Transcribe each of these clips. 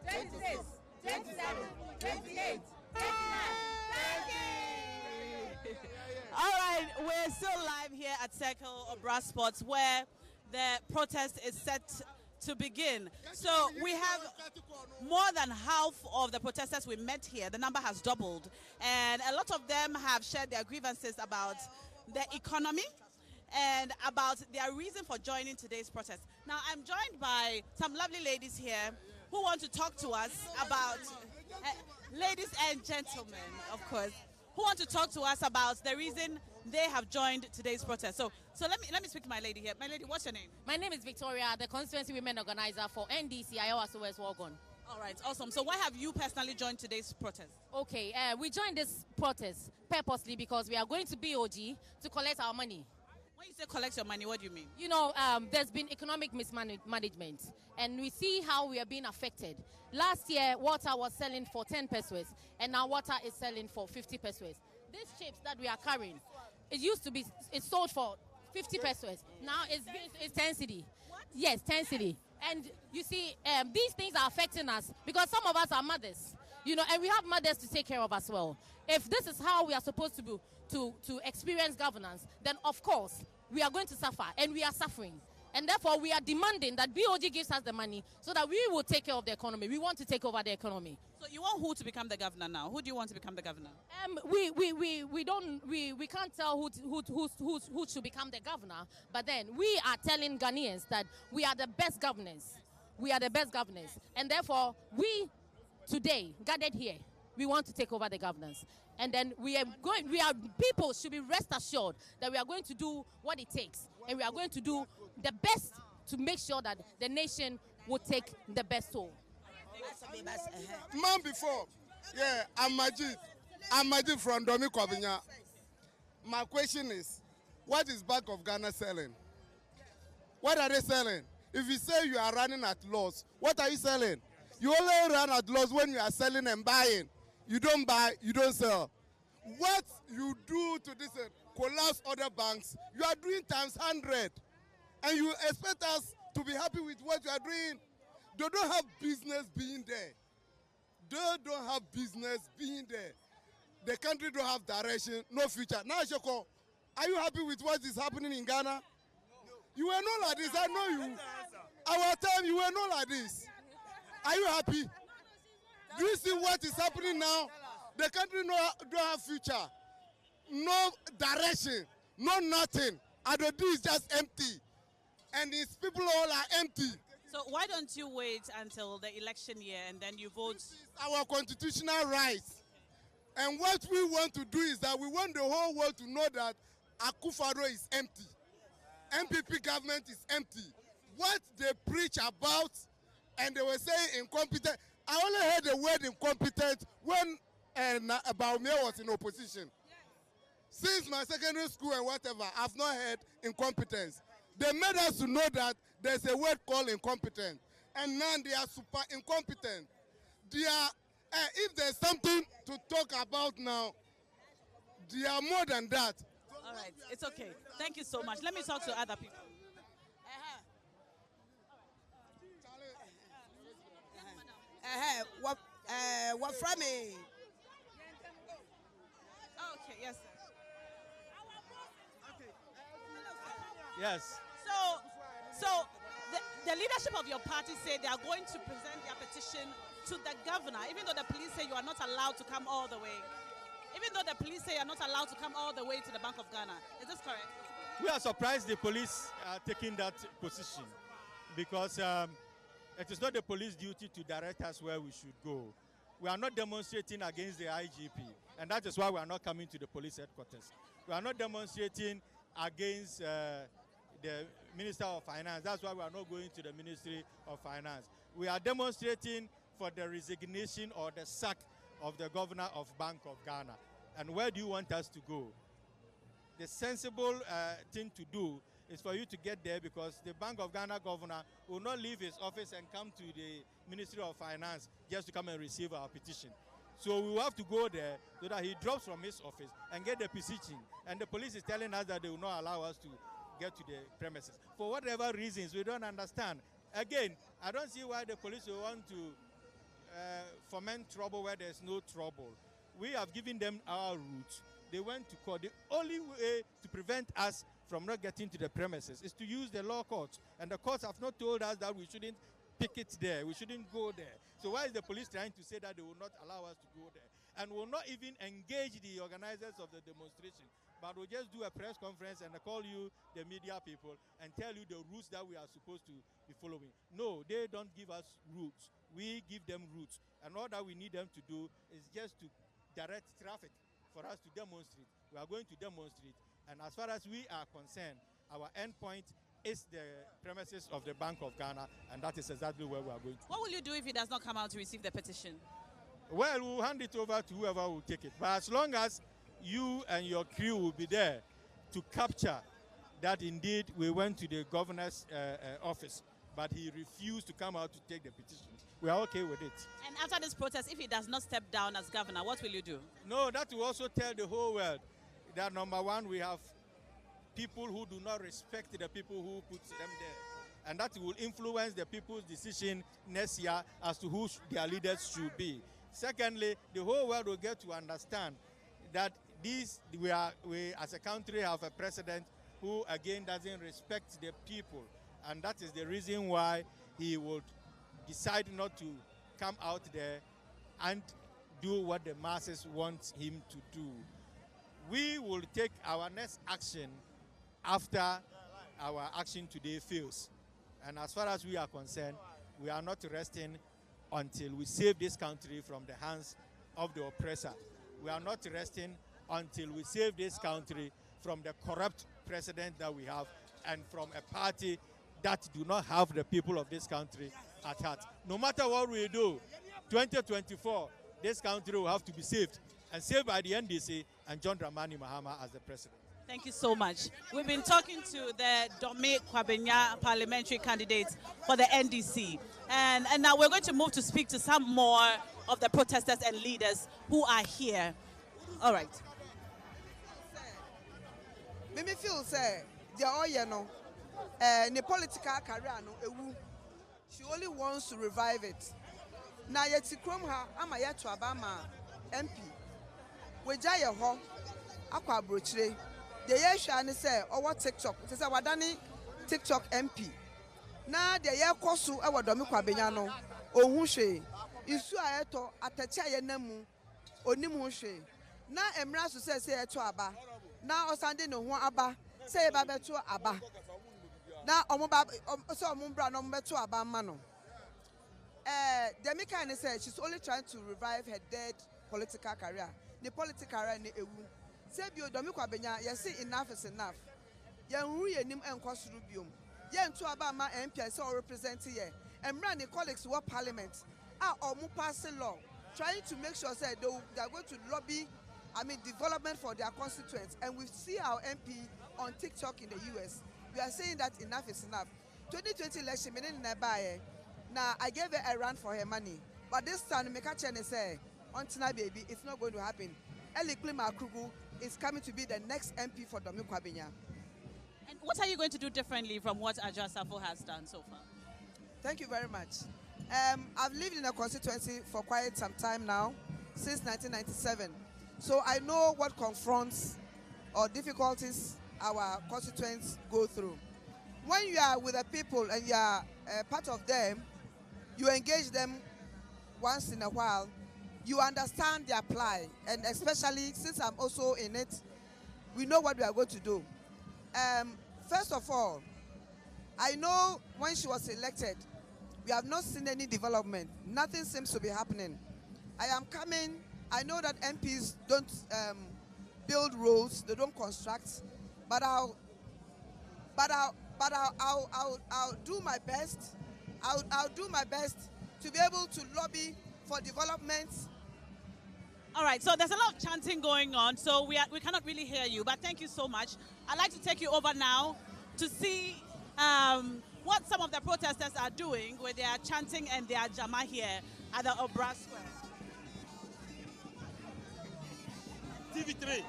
26, 27, 28, 29, 30. All right, we're still live here at Circle of Brass Sports where the protest is set to begin. So we have more than half of the protesters we met here. The number has doubled. And a lot of them have shared their grievances about the economy and about their reason for joining today's protest. Now, I'm joined by some lovely ladies here who want to talk to us about, ladies and gentlemen, of course, who want to talk to us about the reason they have joined today's protest. So let me speak to my lady here. My lady, what's your name? My name is Victoria, the Constituency Women Organizer for NDC Iowa West Wagon. All right, awesome. So why have you personally joined today's protest? Okay, we joined this protest purposely because we are going to BOG to collect our money. When you say collect your money, what do you mean? You know, there's been economic mismanagement, and we see how we are being affected. Last year, water was selling for 10 pesos, and now water is selling for 50 pesos. These chips that we are carrying, it's sold for 50 pesos. Now it's 10 cedi. Yes, 10 cedi. And you see, these things are affecting us because some of us are mothers, you know, and we have mothers to take care of as well. If this is how we are supposed to experience governance, then of course we are going to suffer, and we are suffering. And therefore, we are demanding that BOG gives us the money so that we will take care of the economy. We want to take over the economy. So you want who to become the governor now? Who do you want to become the governor? We can't tell who should become the governor, but then we are telling Ghanaians that we are the best governors. We are the best governors, and therefore we today gathered here. We want to take over the governance, and then people should be rest assured that we are going to do what it takes, and we are going to do the best to make sure that the nation will take the best toll. Man before, yeah, I'm Majid from Domi Kwabinya. My question is, what is Bank of Ghana selling? What are they selling? If you say you are running at loss, what are you selling? You only run at loss when you are selling and buying. You don't buy, you don't sell. What you do to this collapse other banks, you are doing times 100. And you expect us to be happy with what you are doing. They don't have business being there. They don't have business being there. The country don't have direction, no future. Now, Shoko, are you happy with what is happening in Ghana? You were not like this, I know you. Our time, you were not like this. Are you happy? Do you see what is happening now? The country don't have future, no direction, no nothing. Adodu is just empty, and its people all are empty. So why don't you wait until the election year and then you vote? This is our constitutional right, and what we want to do is that we want the whole world to know that Akufo-Addo is empty, MPP government is empty. What they preach about, and they were saying incompetent. I only heard the word incompetent when Baumia was in opposition. Since my secondary school and whatever, I've not heard incompetence. They made us to know that there's a word called incompetent. And now they are super incompetent. They are, if there's something to talk about now, they are more than that. All right, it's okay. Thank you so much. Let me talk to other people. What from me? Okay, yes, sir. Yes. So the leadership of your party say they are going to present their petition to the governor, even though the police say you are not allowed to come all the way. Even though the police say you are not allowed to come all the way to the Bank of Ghana. Is this correct? We are surprised the police are taking that position because it is not the police duty to direct us where we should go. We are not demonstrating against the IGP, and that is why we are not coming to the police headquarters. We are not demonstrating against the Minister of Finance. That's why we are not going to the Ministry of Finance. We are demonstrating for the resignation or the sack of the governor of Bank of Ghana. And where do you want us to go? The sensible thing to do is for you to get there, because the Bank of Ghana governor will not leave his office and come to the Ministry of Finance just to come and receive our petition. So we will have to go there so that he drops from his office and get the petition. And the police is telling us that they will not allow us to get to the premises. For whatever reasons, we don't understand. Again, I don't see why the police will want to foment trouble where there's no trouble. We have given them our route. They went to court. The only way to prevent us from not getting to the premises is to use the law courts. And the courts have not told us that we shouldn't picket there. We shouldn't go there. So why is the police trying to say that they will not allow us to go there? And will not even engage the organizers of the demonstration, but will just do a press conference and call you, the media people, and tell you the routes that we are supposed to be following. No, they don't give us routes. We give them routes. And all that we need them to do is just to direct traffic for us to demonstrate. We are going to demonstrate. And as far as we are concerned, our endpoint is the premises of the Bank of Ghana, and that is exactly where we are going to. What will you do if he does not come out to receive the petition? Well, we'll hand it over to whoever will take it. But as long as you and your crew will be there to capture that indeed we went to the governor's office, but he refused to come out to take the petition, we are okay with it. And after this protest, if he does not step down as governor, what will you do? No, that will also tell the whole world that, number one, we have people who do not respect the people who put them there. And that will influence the people's decision next year as to who their leaders should be. Secondly, the whole world will get to understand that we as a country have a president who again doesn't respect the people. And that is the reason why he would decide not to come out there and do what the masses want him to do. We will take our next action after our action today fails. And as far as we are concerned, we are not resting until we save this country from the hands of the oppressor. We are not resting until we save this country from the corrupt president that we have and from a party that do not have the people of this country at heart. No matter what we do, 2024, this country will have to be saved, and saved by the NDC and John Dramani Mahama as the president. Thank you so much. We've been talking to the Domi Kwabenya parliamentary candidate for the NDC. And now we're going to move to speak to some more of the protesters and leaders who are here. All right. Me feel say they are all the political career no she only wants to revive it. Na yeti krom ha ama yet to abama MP. We jay ho akwa brochire. The year ne say over TikTok. It is our Dani TikTok MP. Na the year kosu ewa Domi Kwabenya no ohun hwe. Isu ayeto atache aye namu onimu hwe. Na emra so say eto aba. Na osande no ho aba say ba beto aba. Na omoba so omombra no beto aba ma no. Demika ne say she's only trying to revive her dead political career. The political career ne ewu. Say bio Domi Kwabenya you see enough is enough. Ye hu ye nim enkosuru biom. Ye nto aba ma MP say represent here. Emra ne colleagues were parliament omu pass law trying to make sure say they are going to lobby development for their constituents, and we see our MP on TikTok in the US. We are saying that enough is enough. 2020 election, now I gave her a run for her money, but this time Mekachen say, "Ontina baby, it's not going to happen." Eli Klima Krugu is coming to be the next MP for Domi Kwabenya. And what are you going to do differently from what Adwoa Safo has done so far? Thank you very much. I've lived in a constituency for quite some time now, since 1997. So I know what confronts or difficulties our constituents go through. When you are with the people and you are part of them, you engage them once in a while, you understand their plight, and especially since I'm also in it, we know what we are going to do. First of all, I know when she was elected, we have not seen any development. Nothing seems to be happening. I am coming. I know that MPs don't build roads, they don't construct, but I'll do my best. I'll do my best to be able to lobby for development. All right, so there's a lot of chanting going on, so we cannot really hear you, but thank you so much. I'd like to take you over now to see what some of the protesters are doing with their chanting and their jama here at the Obra Square. TV3. Okay.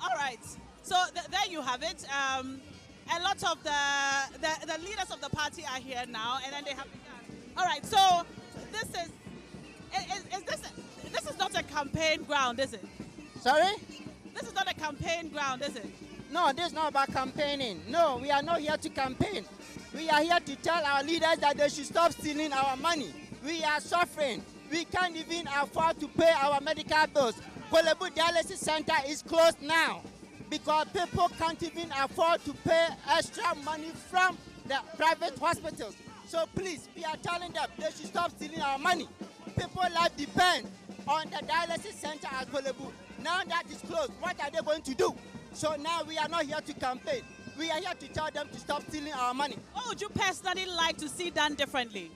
All right. So there you have it. a lot of the leaders of the party are here now, and then they have begun. All right, so this is not a campaign ground, is it? Sorry? This is not a campaign ground, is it? No, this is not about campaigning. No, we are not here to campaign. We are here to tell our leaders that they should stop stealing our money. We are suffering. We can't even afford to pay our medical bills. Kolebu Dialysis Center is closed now because people can't even afford to pay extra money from the private hospitals. So please, we are telling them they should stop stealing our money. People's life depends on the dialysis center at Kolebu. Now that is closed, what are they going to do? So now we are not here to campaign. We are here to tell them to stop stealing our money. What would you personally like to see done differently?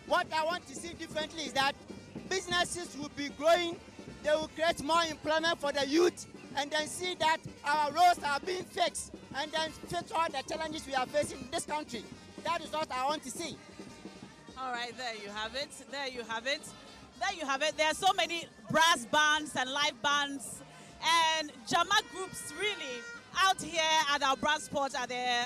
What I want to see differently is that businesses will be growing, they will create more employment for the youth, and then see that our roads are being fixed, and then fix all the challenges we are facing in this country. That is what I want to see. All right, there you have it. There you have it. There you have it. There are so many brass bands and live bands and Jama groups really out here at our brass spot at the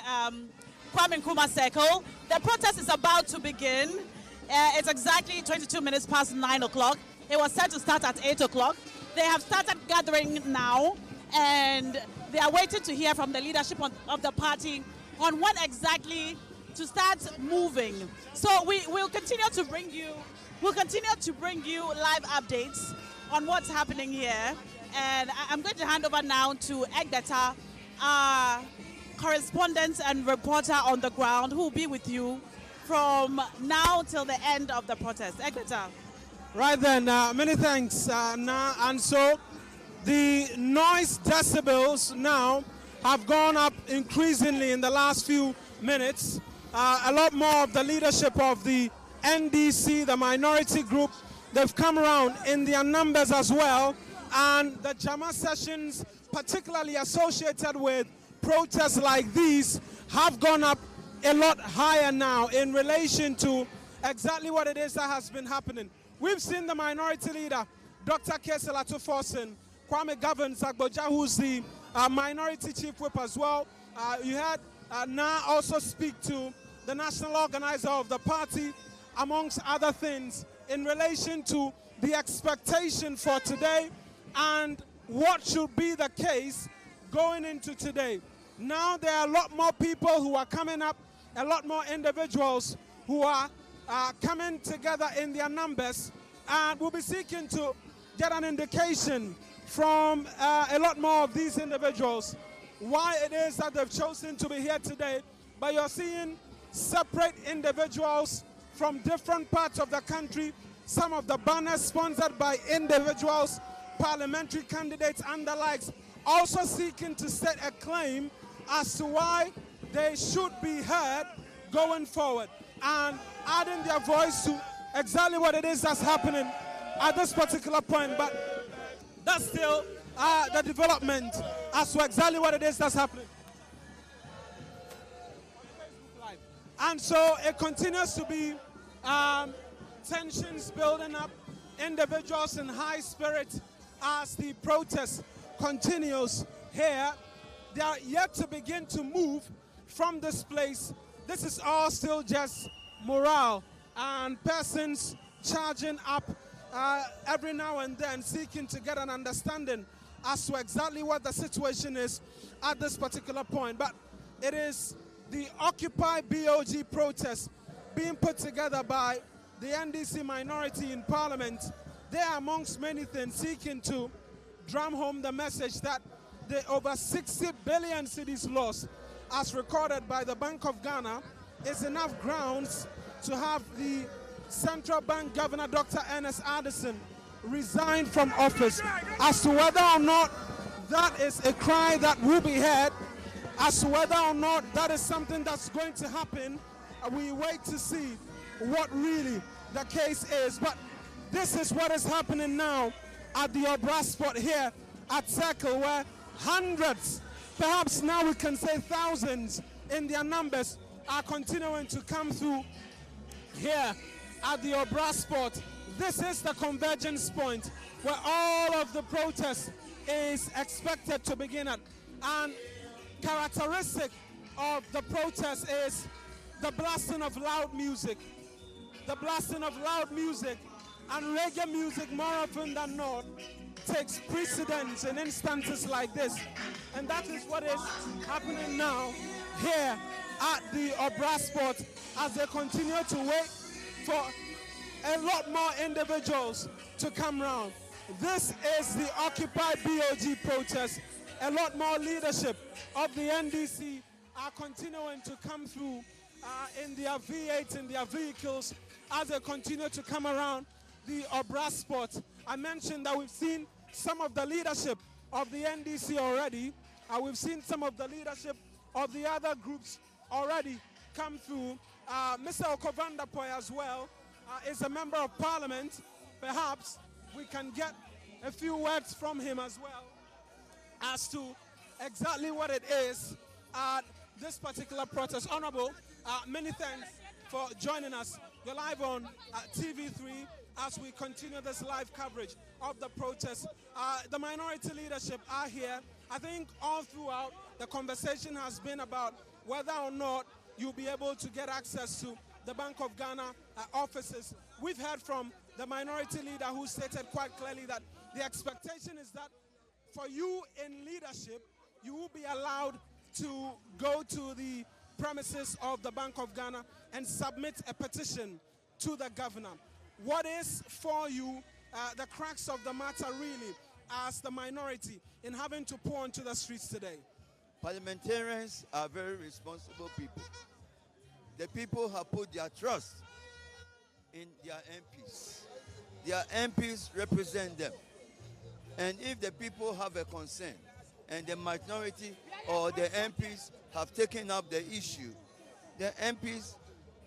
Kwame Nkrumah Circle. The protest is about to begin. It's exactly 22 minutes past 9 o'clock. It was set to start at 8 o'clock. They have started gathering now, and they are waiting to hear from the leadership of the party on what exactly to start moving. So we'll continue to bring you live updates on what's happening here. And I'm going to hand over now to Egbeta, our correspondent and reporter on the ground, who will be with you from now till the end of the protest. Egbeta. Right then, many thanks, Na. And so the noise decibels now have gone up increasingly in the last few minutes. A lot more of the leadership of the NDC, the minority group, they've come around in their numbers as well. And the Jama sessions, particularly associated with protests like these, have gone up a lot higher now in relation to exactly what it is that has been happening. We've seen the minority leader, Dr. Kesel Atuforsen, Kwame Govins Agboja, who's the minority chief whip as well. You had Na also speak to the national organizer of the party, amongst other things, in relation to the expectation for today and what should be the case going into today. Now there are a lot more people who are coming up, a lot more individuals who are coming together in their numbers, and we'll be seeking to get an indication from a lot more of these individuals why it is that they've chosen to be here today. But you're seeing separate individuals from different parts of the country, some of the banners sponsored by individuals, parliamentary candidates and the likes, also seeking to set a claim as to why they should be heard going forward and adding their voice to exactly what it is that's happening at this particular point. But that's still the development as to exactly what it is that's happening. And so it continues to be tensions building up, individuals in high spirit as the protest continues here. They are yet to begin to move from this place. This is all still just morale and persons charging up every now and then, seeking to get an understanding as to exactly what the situation is at this particular point. But it is the Occupy BOG protest being put together by the NDC minority in Parliament. They are, amongst many things, seeking to drum home the message that the over 60 billion cedis lost, as recorded by the Bank of Ghana, is enough grounds to have the Central Bank Governor, Dr. Ernest Addison, resign from office. As to whether or not that is a cry that will be heard, as to whether or not that is something that's going to happen, we wait to see what really the case is. But this is what is happening now at the Obra spot here at Circle, where hundreds, perhaps now we can say thousands in their numbers, are continuing to come through here at the Obra spot. This is the convergence point where all of the protest is expected to begin at. And characteristic of the protest is the blasting of loud music. The blasting of loud music and reggae music, more often than not, takes precedence in instances like this. And that is what is happening now here at the Obrasport as they continue to wait for a lot more individuals to come round. This is the Occupy BOG protest. A lot more leadership of the NDC are continuing to come through in their V8s, in their vehicles, as they continue to come around the Obrasport. I mentioned that we've seen some of the leadership of the NDC already. We've seen some of the leadership of the other groups already come through. Mr. Okovandapoy as well is a member of parliament. Perhaps we can get a few words from him as well as to exactly what it is at this particular protest. Honorable, many thanks for joining us. You're live on TV3 as we continue this live coverage of the protest. The minority leadership are here. I think all throughout the conversation has been about whether or not you'll be able to get access to the Bank of Ghana offices. We've heard from the minority leader who stated quite clearly that the expectation is that for you in leadership, you will be allowed to go to the premises of the Bank of Ghana and submit a petition to the governor. What is for you the crux of the matter really as the minority in having to pour onto the streets today? Parliamentarians are very responsible people. The people have put their trust in their MPs. Their MPs represent them. And if the people have a concern and the minority or the MPs have taken up the issue, the MPs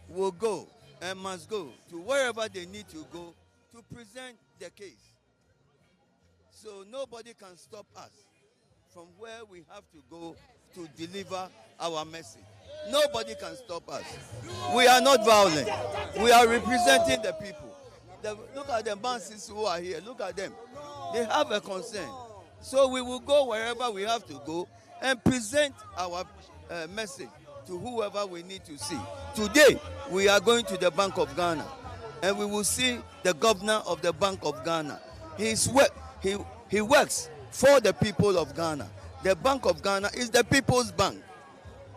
will go and must go to wherever they need to go to present the case. So nobody can stop us from where we have to go to deliver our message. Nobody can stop us. We are not violent. We are representing the people. Look at the masses who are here. Look at them. They have a concern. So we will go wherever we have to go and present our message to whoever we need to see. Today, we are going to the Bank of Ghana, and we will see the governor of the Bank of Ghana. He works for the people of Ghana. The Bank of Ghana is the people's bank.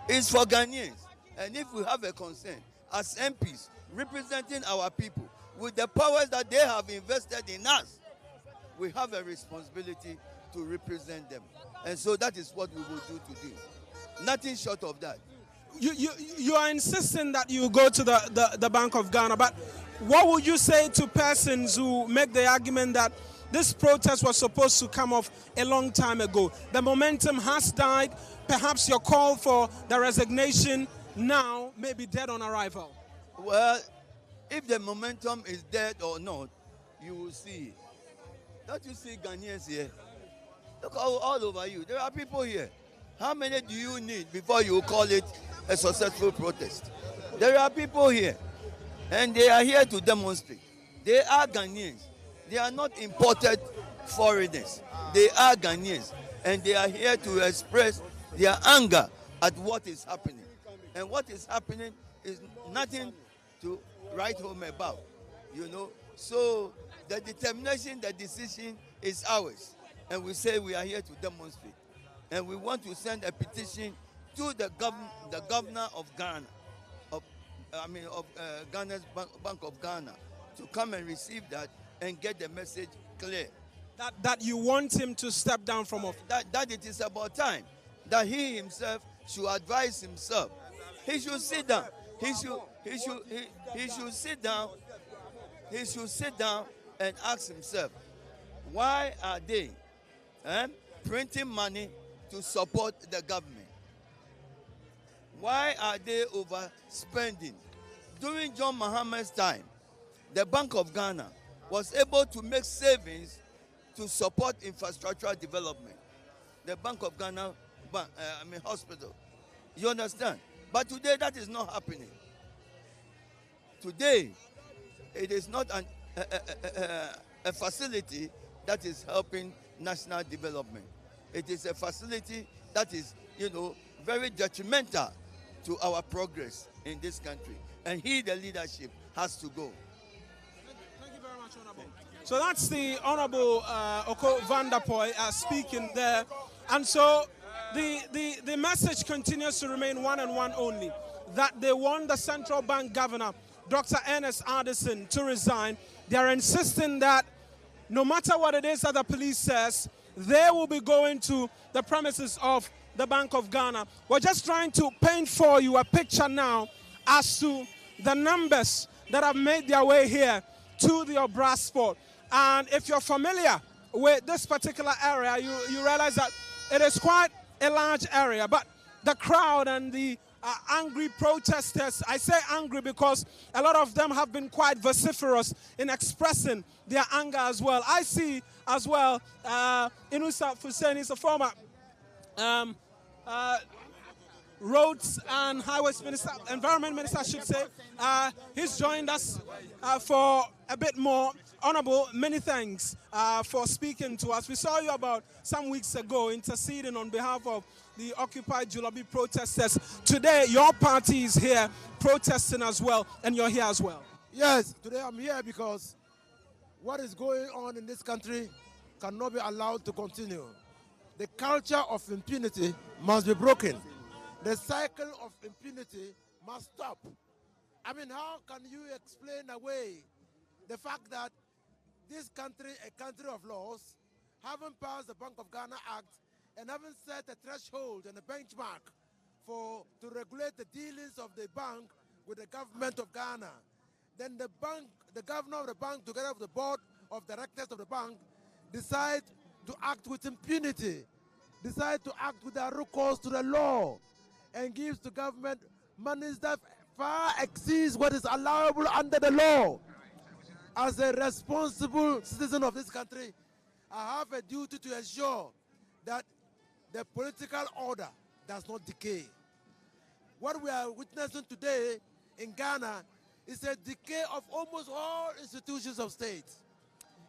It's for Ghanaians. And if we have a concern, as MPs representing our people, with the powers that they have invested in us, we have a responsibility to represent them. And so that is what we will do today. Nothing short of that. You are insisting that you go to the Bank of Ghana, but what would you say to persons who make the argument that this protest was supposed to come off a long time ago? The momentum has died. Perhaps your call for the resignation now may be dead on arrival. Well, if the momentum is dead or not, you will see. Don't you see Ghanaians here? Look all over you. There are people here. How many do you need before you call it a successful protest? There are people here, and they are here to demonstrate. They are Ghanaians. They are not imported foreigners. They are Ghanaians, and they are here to express their anger at what is happening. And what is happening is nothing to write home about, you know. So the determination, the decision is ours. And we say we are here to demonstrate. And we want to send a petition to the governor of Ghana, of Ghana's Bank of Ghana, to come and receive that and get the message clear. That you want him to step down from office? That it is about time that he himself should advise himself. He should sit down. He should sit down. He should sit down and ask himself, why are they printing money to support the government? Why are they overspending? During John Mahama's time, the Bank of Ghana was able to make savings to support infrastructural development. The Bank of Ghana hospital. You understand? But today that is not happening. Today, it is not a facility that is helping national development. It is a facility that is, very detrimental to our progress in this country. And he, the leadership, has to go. Thank you very much, Honorable. So that's the Honorable Oko Vanderpoy speaking there. And so the message continues to remain one and one only, that they want the central bank governor, Dr. Ernest Addison, to resign. They are insisting that no matter what it is that the police says, they will be going to the premises of the Bank of Ghana. We're just trying to paint for you a picture now as to the numbers that have made their way here to the Obra Sport. And if you're familiar with this particular area, you realize that it is quite a large area. But the crowd and the angry protesters, I say angry because a lot of them have been quite vociferous in expressing their anger as well. I see as well Inusa Hussein is a former Roads and Highways Minister, Environment Minister, I should say. He's joined us for a bit more. Honorable, many thanks for speaking to us. We saw you about some weeks ago interceding on behalf of the Occupy Julabi protesters. Today, your party is here protesting as well, and you're here as well. Yes, today I'm here because what is going on in this country cannot be allowed to continue. The culture of impunity must be broken. The cycle of impunity must stop. I mean, how can you explain away the fact that this country, a country of laws, haven't passed the Bank of Ghana Act and haven't set a threshold and a benchmark to regulate the dealings of the bank with the government of Ghana? Then the governor of the bank, together with the board of directors of the bank, decide to act with impunity, decide to act without recourse to the law, and gives to government monies that far exceeds what is allowable under the law. As a responsible citizen of this country, I have a duty to ensure that the political order does not decay. What we are witnessing today in Ghana is a decay of almost all institutions of state.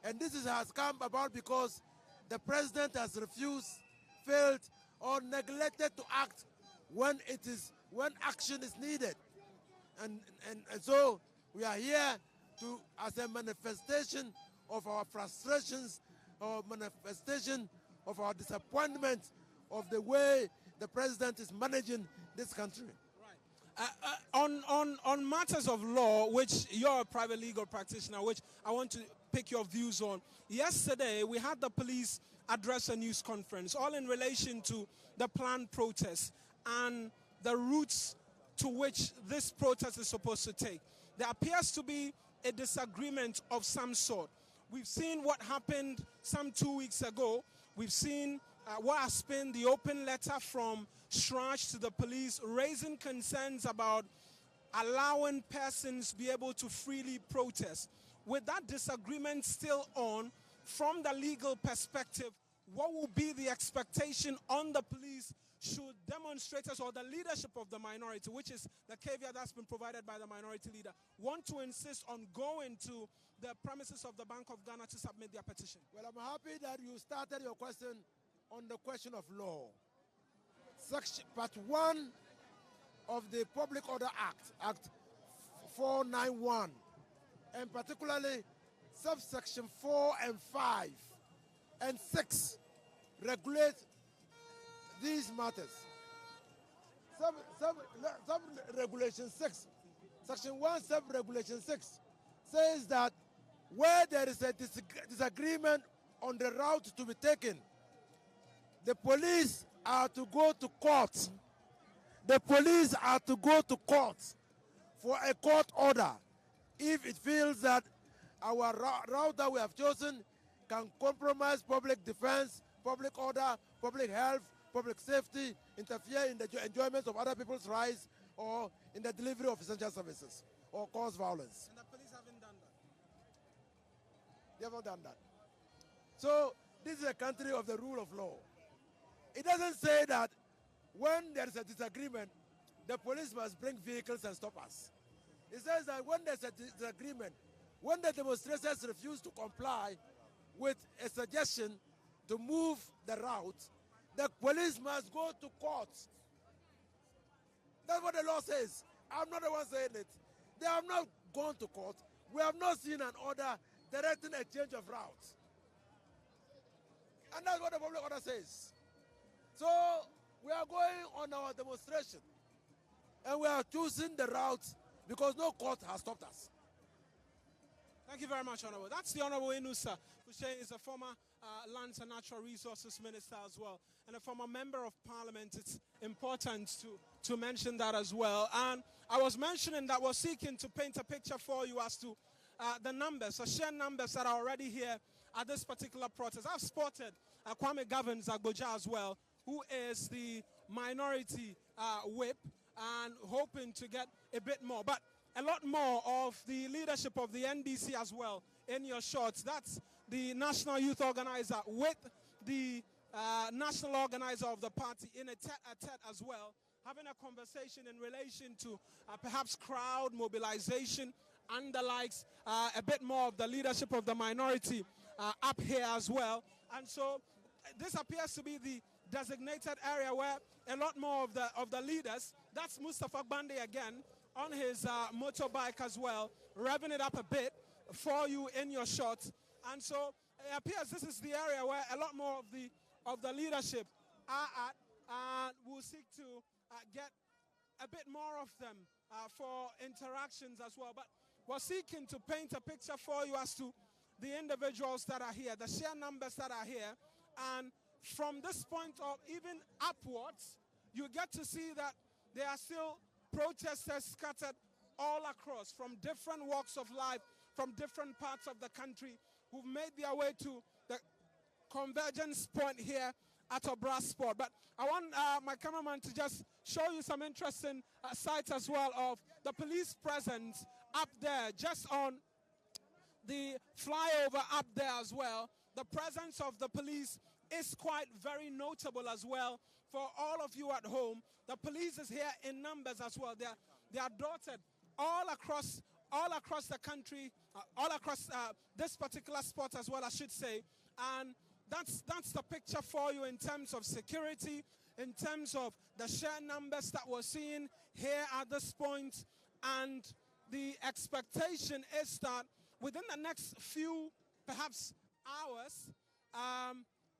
And this has come about because the president has refused, failed, or neglected to act when action is needed. And so we are here as a manifestation of our frustrations, or manifestation of our disappointment of the way the president is managing this country. On matters of law, which you're a private legal practitioner, which I want to pick your views on. Yesterday, we had the police address a news conference, all in relation to the planned protest and the routes to which this protest is supposed to take. There appears to be a disagreement of some sort. We've seen what happened some 2 weeks ago. We've seen what has been the open letter from Shraj to the police, raising concerns about allowing persons be able to freely protest. With that disagreement still on, from the legal perspective, what will be the expectation on the police should demonstrators or the leadership of the minority, which is the caveat that's been provided by the minority leader, want to insist on going to the premises of the Bank of Ghana to submit their petition? Well, I'm happy that you started your question on the question of law. Part 1 of the Public Order Act, Act 491, and particularly subsection 4 and 5 and 6 regulate these matters. Sub-regulation 6, section 1 sub-regulation 6 says that where there is a disagreement on the route to be taken, the police are to go to court. The police are to go to court for a court order if it feels that our route that we have chosen can compromise public defense, public order, public health, public safety, interfere in the enjoyment of other people's rights, or in the delivery of essential services, or cause violence. And the police haven't done that? They haven't done that. So this is a country of the rule of law. It doesn't say that when there is a disagreement, the police must bring vehicles and stop us. It says that when there's a disagreement, when the demonstrators refuse to comply with a suggestion to move the route, the police must go to court That's what the law says. I'm not the one saying it. They have not gone to court. We have not seen an order directing a change of route. And that's what the public order says. So we are going on our demonstration. And we are choosing the route because no court has stopped us. Thank you very much, Honorable. That's the Honorable Inusa Kushe, is a former Lands and Natural Resources Minister as well, and a former Member of Parliament. It's important to mention that as well. And I was mentioning that we're seeking to paint a picture for you as to the numbers, the sheer numbers that are already here at this particular protest. I've spotted Kwame Govins Agboja as well, who is the minority whip, and hoping to get a bit more. But a lot more of the leadership of the NDC as well in your shots. That's the National Youth Organizer with the National Organizer of the party in a tete-a-tete as well, having a conversation in relation to perhaps crowd mobilization and the likes, a bit more of the leadership of the minority up here as well. And so this appears to be the designated area where a lot more of the leaders, that's Mustafa Bande again, on his motorbike as well, revving it up a bit for you in your shots. And so it appears this is the area where a lot more of the leadership are at, and we'll seek to get a bit more of them for interactions as well. But we're seeking to paint a picture for you as to the individuals that are here, the sheer numbers that are here. And from this point of even upwards, you get to see that there are still protesters scattered all across from different walks of life, from different parts of the country, who've made their way to the convergence point here at Obrasport. But I want my cameraman to just show you some interesting sights as well of the police presence up there, just on the flyover up there as well. The presence of the police is quite very notable as well for all of you at home. The police is here in numbers as well. They are dotted all across the country, all across this particular spot as well, I should say. And that's the picture for you in terms of security, in terms of the sheer numbers that we're seeing here at this point. And the expectation is that within the next few, perhaps, hours,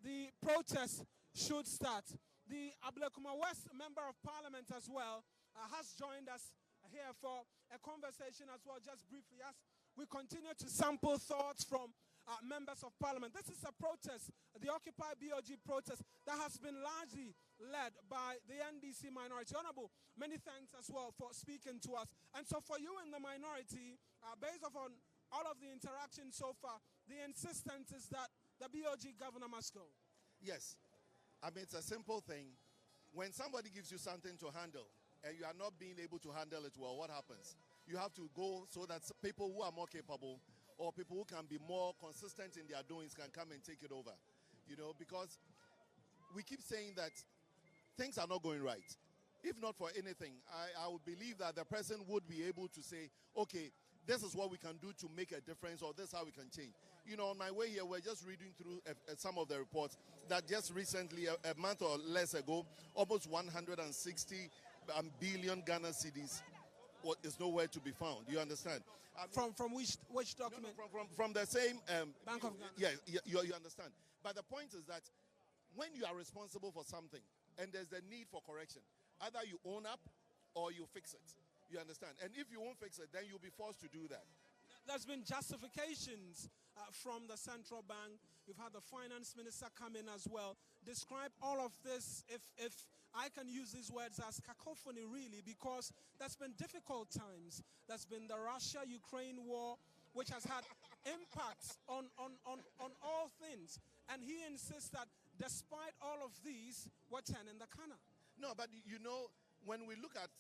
the protest should start. The Ablekuma West Member of Parliament as well has joined us here for a conversation as well, just briefly, as we continue to sample thoughts from members of Parliament. This is a protest, the Occupy BOG protest, that has been largely led by the NDC minority. Honorable, many thanks as well for speaking to us. And so for you in the minority, based on all of the interaction so far, the insistence is that the BOG governor must go. Yes. I mean, it's a simple thing. When somebody gives you something to handle and you are not being able to handle it well, what happens? You have to go so that people who are more capable or people who can be more consistent in their doings can come and take it over. You know, because we keep saying that things are not going right. If not for anything, I would believe that the person would be able to say, okay, this is what we can do to make a difference, or this is how we can change. You know, on my way here, we're just reading through some of the reports that just recently, a month or less ago, almost 160 billion Ghana cedis is nowhere to be found. You understand? From which document? No, from the same Bank of Ghana. Yeah, you understand. But the point is that when you are responsible for something and there's a need for correction, either you own up or you fix it. You understand? And if you won't fix it, then you'll be forced to do that. There's been justifications from the central bank. You've had the finance minister come in as well. Describe all of this, if I can use these words, as cacophony, really, because there's been difficult times. There's been the Russia-Ukraine war, which has had impacts on all things. And he insists that despite all of these, we're turning the corner. No, but you know, when we look at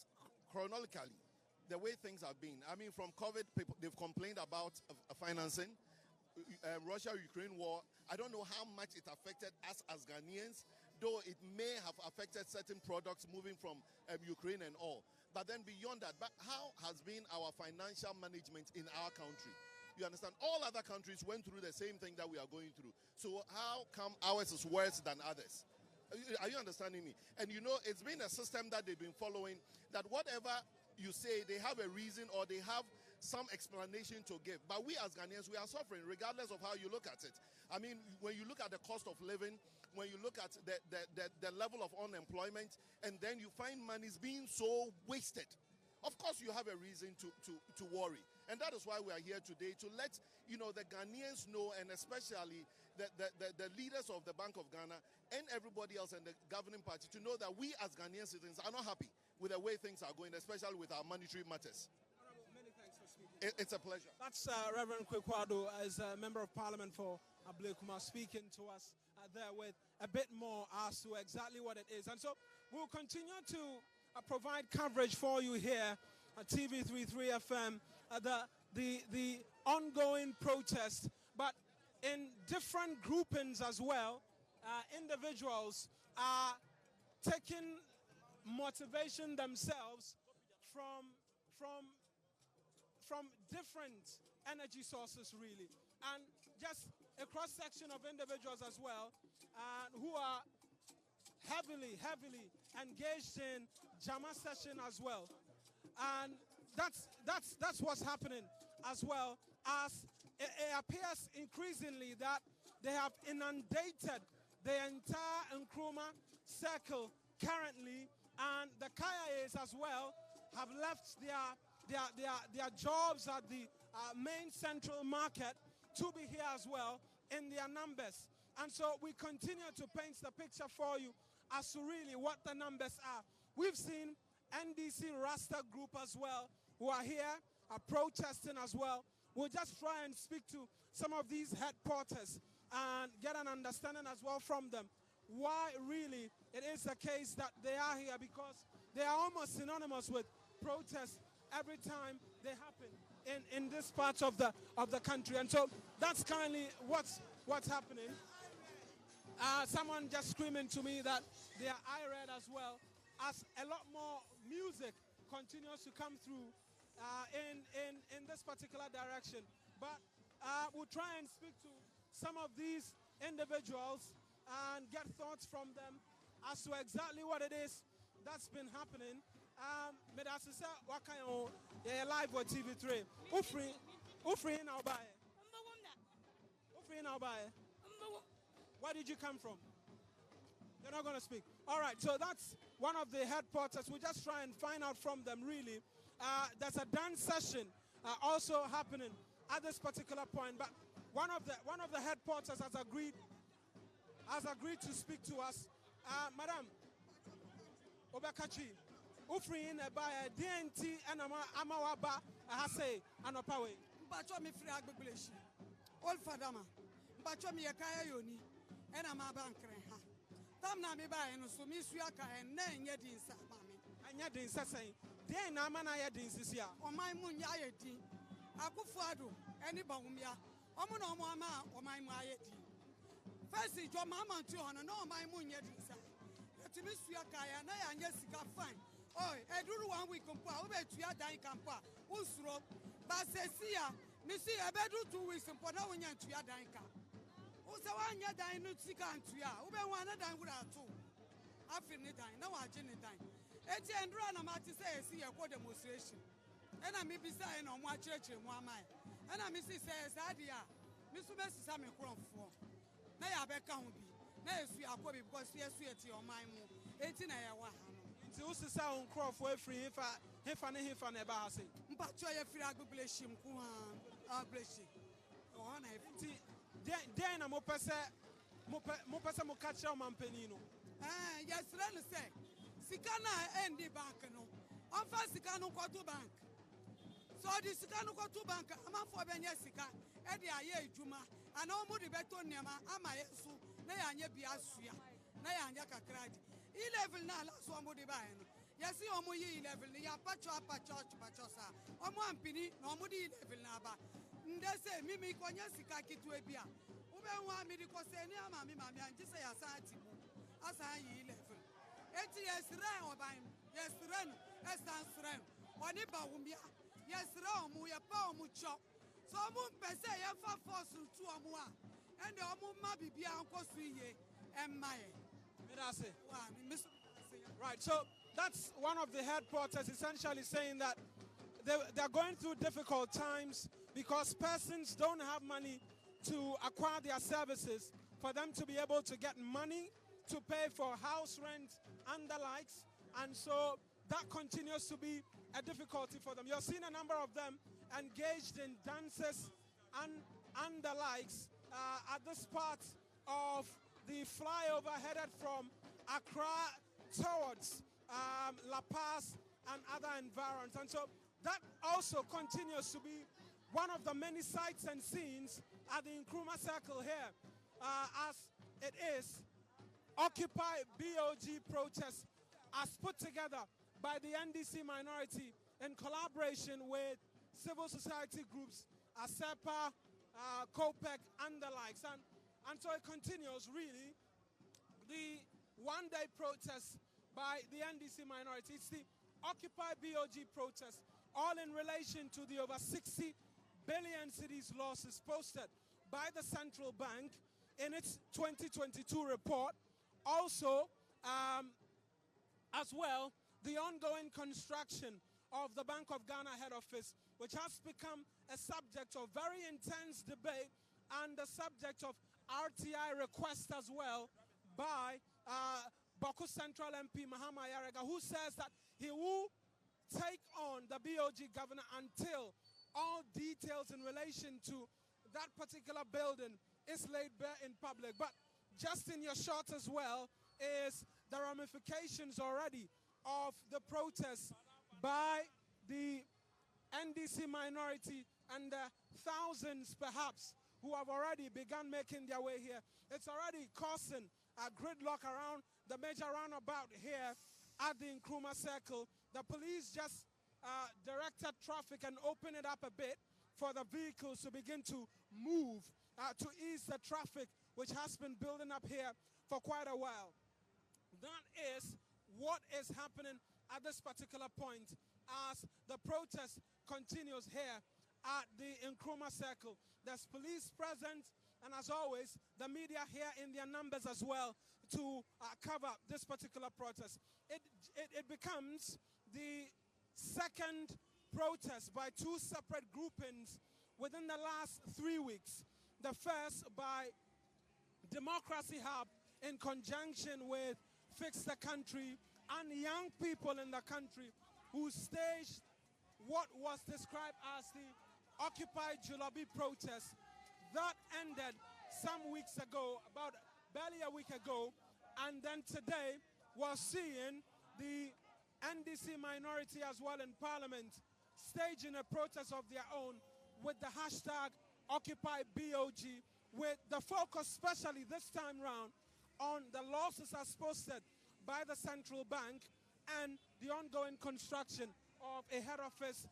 chronologically, the way things have been, I mean, from COVID, people, they've complained about financing, Russia-Ukraine war. I don't know how much it affected us as Ghanaians, though it may have affected certain products moving from Ukraine and all. But then beyond that, but how has been our financial management in our country? You understand? All other countries went through the same thing that we are going through. So how come ours is worse than others? Are you understanding me? And you know, it's been a system that they've been following, that whatever you say, they have a reason or they have some explanation to give. But we as Ghanaians, we are suffering regardless of how you look at it. I mean, when you look at the cost of living, when you look at the level of unemployment, and then you find money's being so wasted, of course you have a reason to worry. And that is why we are here today, to let the Ghanaians know, and especially the leaders of the Bank of Ghana and everybody else in the governing party, to know that we as Ghanaian citizens are not happy with the way things are going, especially with our monetary matters. Many thanks for speaking. It's a pleasure. That's Reverend Kwekwado, as a member of parliament for Ablekuma, speaking to us there with a bit more as to exactly what it is. And so we'll continue to provide coverage for you here at TV33 FM, the ongoing protest, but in different groupings as well. Individuals are taking motivation themselves from different energy sources, really, and just a cross-section of individuals as well who are heavily engaged in Jama session as well. And that's what's happening as well, as it appears increasingly that they have inundated the entire Nkrumah circle currently, and the KIAs as well have left their jobs at the main central market to be here as well in their numbers. And so we continue to paint the picture for you as to really what the numbers are. We've seen NDC Rasta group as well, who are here, are protesting as well. We'll just try and speak to some of these headquarters and get an understanding as well from them why really it is the case that they are here, because they are almost synonymous with protests every time they happen in this part of the country. And so that's currently what's happening. Someone just screaming to me that they are IRED as well, as a lot more music continues to come through in this particular direction. But we'll try and speak to some of these individuals and get thoughts from them as to exactly what it is that's been happening. Live with TV3. Ufri now by. Where did you come from? You're not going to speak. All right, so that's one of the headquarters. We just try and find out from them, really. There's a dance session also happening at this particular point. But one of the headquarters has agreed to speak to us. Madam Obakachi, Ufri in a by DNT and Amawaba, Ahase, and Opawe. Bacho mi free agbegbeleshi. All fadama. Bacho mi yakaya yoni. And Amabankre. Tam na mi ba eno so mi suaka en na enye din sa ma mi. Anya din sa sen. Den na ma na ya din sisia. O man mu nya ye din. Akufuado eni ba wumia. Omo na omo ama o man mu aye din. First jo mama ntu hono na o man mu nya din sa. Etimi suaka ya na ya nya sika fine. Oi, eduru 1 week mpo a wo be tua dan kampo a usuro. Ba sesia mi si ebedu 2 weeks mpo na wo nya tua dan ka. Usa wanya dan no sika antua. Wo be wan na dan wura ato. Afi ni dan na wa je ni dan. Eti endura na mati say esi ye ko demonstration. Ena mi bi say na omo akyerɛkyerɛ mu amai. Ena mi si say saade a mi so be sisa me kronfo. Na ya be ka ho bi. Na esu akobi because yesu eti oman mu. Eti na ye wa ha no. Nti usisa on kronfo afri hefa ne ba ha sei. Mpacho ye firi agbegbeleshi mku ha. Agbegbeleshi. O na eti den na mo pese mo catch o mampani no. Yes, run say. Sikana endi bank no. Onfa sika no kwato bank. So the sika no kwato bank amanfo benye sika e de aye adwuma ana omo de beto nema ama yesu na ya anya bia sua na ya anya kakradi. E-level na la so omo de ba no. Yesi omo yi e-level ni ya pacho sa. Omo ampini na omo de e-level na ba. Ndese mimi konya sika kitu ebia. Ube nwa mi di ko se ni ama mi mami anje se ya sa atibu. Asa yi e-level. Eti yesira oban. Yesira no. Esan sira. Oni ba wumia. Yesira omu ye pa omu cho. So omu pese ye fa force tu omu a. Ende omu ma bibia anko su ye. Emmaye. Right, so that's one of the headquarters essentially saying that they're going through difficult times because persons don't have money to acquire their services for them to be able to get money to pay for house rent and the likes. And so that continues to be a difficulty for them. You're seeing a number of them engaged in dances and the likes at this part of the flyover headed from Accra towards La Paz and other environs. And so that also continues to be one of the many sights and scenes at the Nkrumah Circle here, as it is Occupy BOG protest as put together by the NDC minority in collaboration with civil society groups, ASEPA, COPEC, and the likes. And so it continues, really, the one-day protest by the NDC minority. It's the Occupy BOG protest, all in relation to the over 60 billion cedis losses posted by the central bank in its 2022 report. Also, as well, the ongoing construction of the Bank of Ghana head office, which has become a subject of very intense debate and the subject of RTI request as well by Boku Central MP Mahama Yarega, who says that he will take on the BOG governor until all details in relation to that particular building is laid bare in public. But just in your shot as well is the ramifications already of the protests by the NDC minority and the thousands perhaps who have already begun making their way here. It's already causing a gridlock around the major roundabout here at the Nkrumah Circle. The police just directed traffic and opened it up a bit for the vehicles to begin to move to ease the traffic which has been building up here for quite a while. That is what is happening at this particular point as the protest continues here at the Nkrumah Circle. There's police present, and as always, the media here in their numbers as well to cover this particular protest. It becomes the second protest by two separate groupings within the last 3 weeks. The first by Democracy Hub in conjunction with Fix the Country and young people in the country who staged what was described as the Occupy Julabi protest. That ended some weeks ago, about barely a week ago, and then today we're seeing the NDC minority as well in Parliament staging a protest of their own with the hashtag Occupy BOG, with the focus especially this time round on the losses as posted by the central bank and the ongoing construction of a head office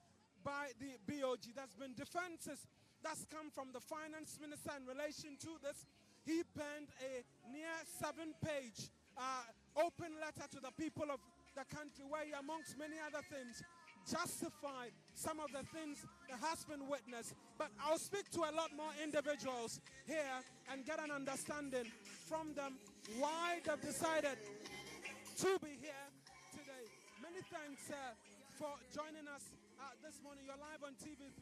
by the BOG. There's been defenses that's come from the finance minister in relation to this. He penned a near 7-page open letter to the people of the country where he, amongst many other things, justified some of the things that has been witnessed. But I'll speak to a lot more individuals here and get an understanding from them why they've decided to be here today. Many thanks for joining us this morning. You're live on TV3.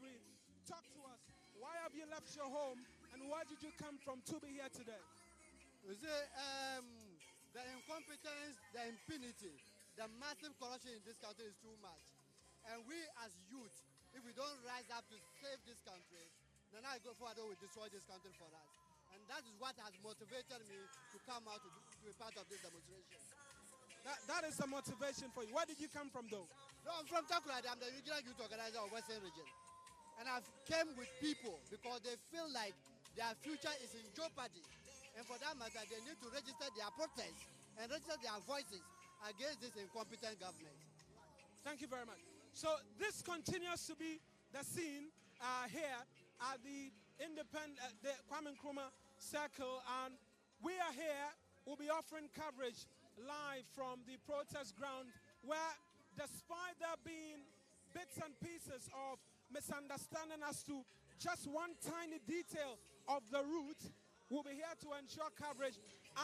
Talk to us. Why have you left your home and why did you come from to be here today? You see, the incompetence, the impunity, the massive corruption in this country is too much. And we as youth, if we don't rise up to save this country, then I go forward will destroy this country for us. And that is what has motivated me to come out to be part of this demonstration. That is the motivation for you. Where did you come from though? No, I'm from Takoradi. I'm the regional youth organizer of Western Region. And I've came with people because they feel like their future is in jeopardy. And for that matter, they need to register their protests and register their voices against this incompetent government. Thank you very much. So this continues to be the scene here at the the Kwame Nkrumah Circle, and we are here. We'll be offering coverage live from the protest ground, where despite there being bits and pieces of misunderstanding as to just one tiny detail of the route, we'll be here to ensure coverage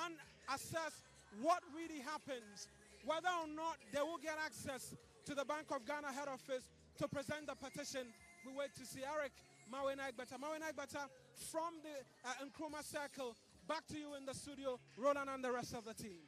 and assess what really happens, whether or not they will get access to the Bank of Ghana head office to present the petition. We wait to see. Eric Mawenaigbata. Mawenaigbata from the Nkrumah Circle. Back to you in the studio, Roland and the rest of the team.